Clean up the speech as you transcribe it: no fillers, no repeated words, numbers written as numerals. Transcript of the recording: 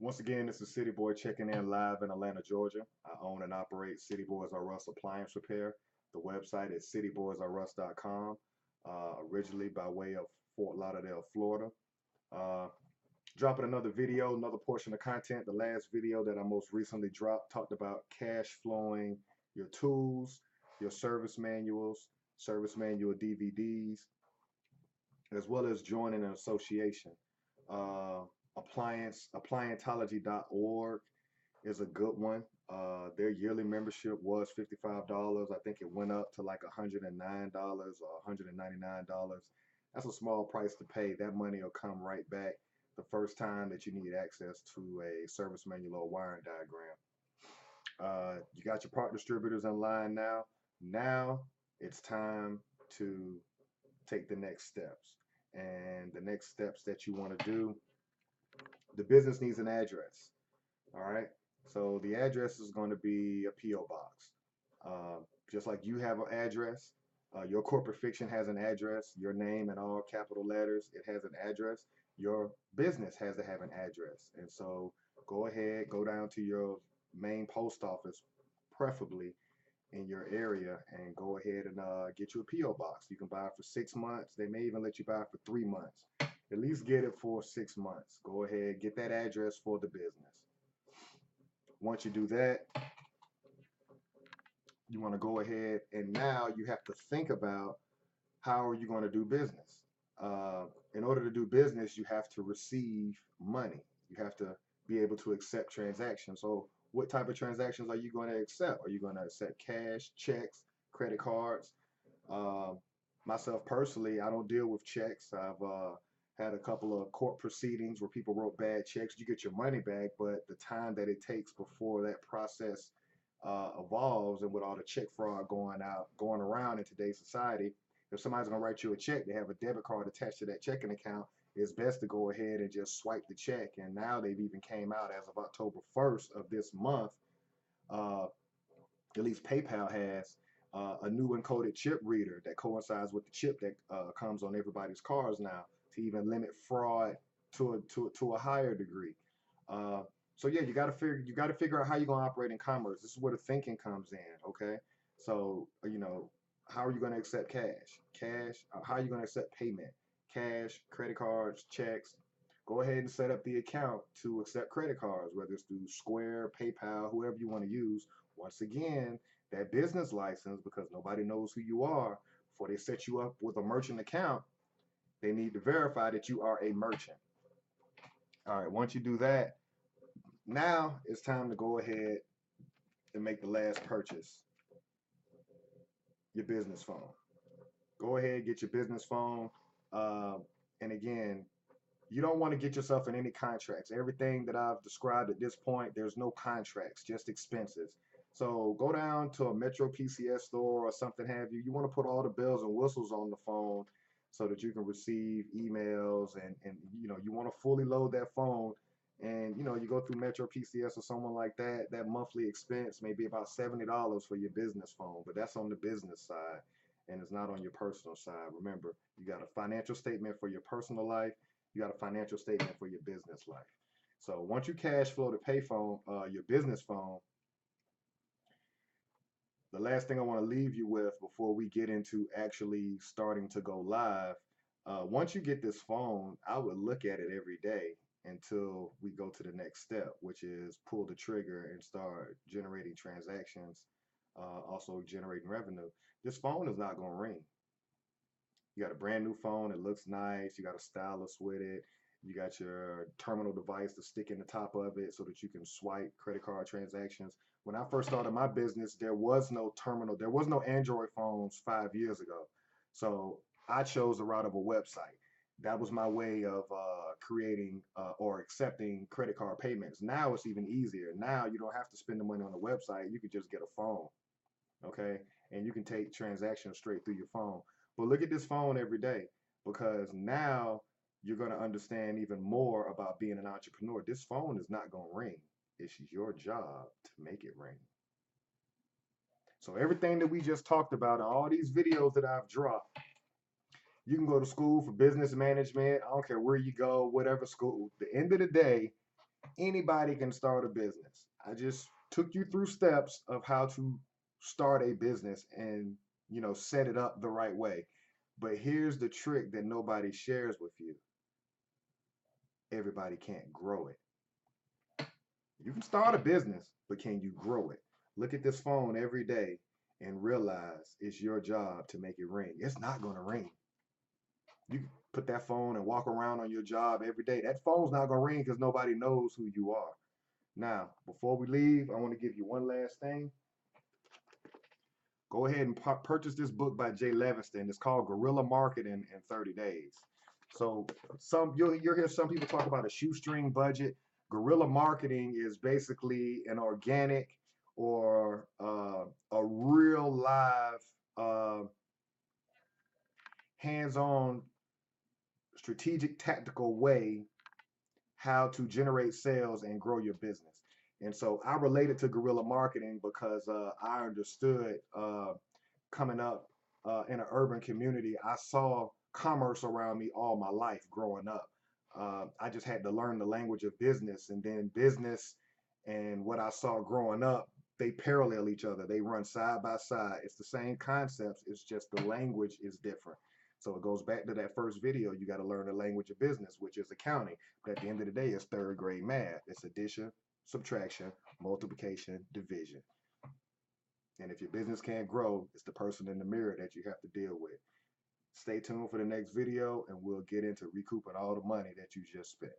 Once again, this is City Boy checking in live in Atlanta, Georgia. I own and operate City Boys R Us Appliance Repair. The website is cityboysrus.com, originally by way of Fort Lauderdale, Florida. Uh, Dropping another video, another portion of content. The last video that I most recently dropped talked about cash flowing your tools, your service manual DVDs, as well as joining an association. Uh, Appliantology.org is a good one. Their yearly membership was $55. I think it went up to like $109 or $199. That's a small price to pay. That money will come right back the first time that you need access to a service manual or wiring diagram. You got your part distributors in line now. Now it's time to take the next steps. And the next steps that you want to do, the business needs an address. All right. So the address is going to be a P.O. box. Just like you have an address, your corporate fiction has an address, your name in all capital letters, it has an address. Your business has to have an address. And so go ahead, go down to your main post office, preferably in your area, and go ahead and get you a P.O. box. You can buy it for 6 months. They may even let you buy it for 3 months. At least get it for 6 months. Go ahead, get that address for the business. Once you do that, you want to go ahead and now you have to think about how are you going to do business. In order to do business, you have to receive money. You have to be able to accept transactions. So what type of transactions are you going to accept? Are you going to accept cash, checks, credit cards? Myself personally, I don't deal with checks. I've had a couple of court proceedings where people wrote bad checks. You get your money back, but the time that it takes before that process evolves, and with all the check fraud going around in today's society, if somebody's gonna write you a check, they have a debit card attached to that checking account, it's best to go ahead and just swipe the check. And now they've even came out as of October 1st of this month, uh, at least PayPal has a new encoded chip reader that coincides with the chip that comes on everybody's cars now to even limit fraud to a higher degree. Uh, so yeah, you got to figure out how you're gonna operate in commerce. This is where the thinking comes in. Okay, so how are you gonna accept cash? How are you gonna accept payment? Cash, credit cards, checks. Go ahead and set up the account to accept credit cards, whether it's through Square, PayPal, whoever you want to use. Once again, that business license, because nobody knows who you are, before they set you up with a merchant account, they need to verify that you are a merchant. All right, once you do that, now it's time to go ahead and make the last purchase, your business phone. Go ahead, get your business phone. Uh, and again, you don't want to get yourself in any contracts. Everything that I've described at this point, there's no contracts, just expenses. So go down to a Metro PCS store or something have you. You want to put all the bells and whistles on the phone so that you can receive emails, and you want to fully load that phone. And you go through Metro PCS or someone like that, that monthly expense may be about $70 for your business phone, but that's on the business side and it's not on your personal side. Remember, you got a financial statement for your personal life, you got a financial statement for your business life. So once you cash flow the pay phone, your business phone, the last thing I want to leave you with before we get into actually starting to go live, once you get this phone, I would look at it every day until we go to the next step, which is pull the trigger and start generating transactions, also generating revenue. This phone is not going to ring. You got a brand new phone, it looks nice, you got a stylus with it, you got your terminal device to stick in the top of it so that you can swipe credit card transactions. When I first started my business, there was no terminal, there was no Android phones 5 years ago. So I chose the route of a website. That was my way of creating or accepting credit card payments. Now it's even easier. Now you don't have to spend the money on the website. You can just get a phone, okay? And you can take transactions straight through your phone. But look at this phone every day, because now you're going to understand even more about being an entrepreneur. This phone is not going to ring. It's your job to make it ring. So everything that we just talked about, all these videos that I've dropped, you can go to school for business management. I don't care where you go, whatever school. At the end of the day, Anybody can start a business. I just took you through steps of how to start a business and, set it up the right way. But here's the trick that nobody shares with you. Everybody can't grow it. You can start a business, but can you grow it? Look at this phone every day and realize it's your job to make it ring. It's not going to ring. You can put that phone and walk around on your job every day. That phone's not going to ring because nobody knows who you are. Now, before we leave, I want to give you one last thing. Go ahead and purchase this book by Jay Levinston. It's called Guerrilla Marketing in 30 Days. So you'll hear some people talk about a shoestring budget. Guerrilla marketing is basically an organic or a real live hands-on strategic tactical way how to generate sales and grow your business. And so I related to guerrilla marketing because I understood coming up in an urban community, I saw commerce around me all my life growing up. I just had to learn the language of business, and then business and what I saw growing up, they parallel each other. They run side by side. It's the same concepts. It's just the language is different. So it goes back to that first video. You got to learn the language of business, which is accounting. But at the end of the day, it's third grade math. It's addition, subtraction, multiplication, division. And if your business can't grow, it's the person in the mirror that you have to deal with. Stay tuned for the next video, and we'll get into recouping all the money that you just spent.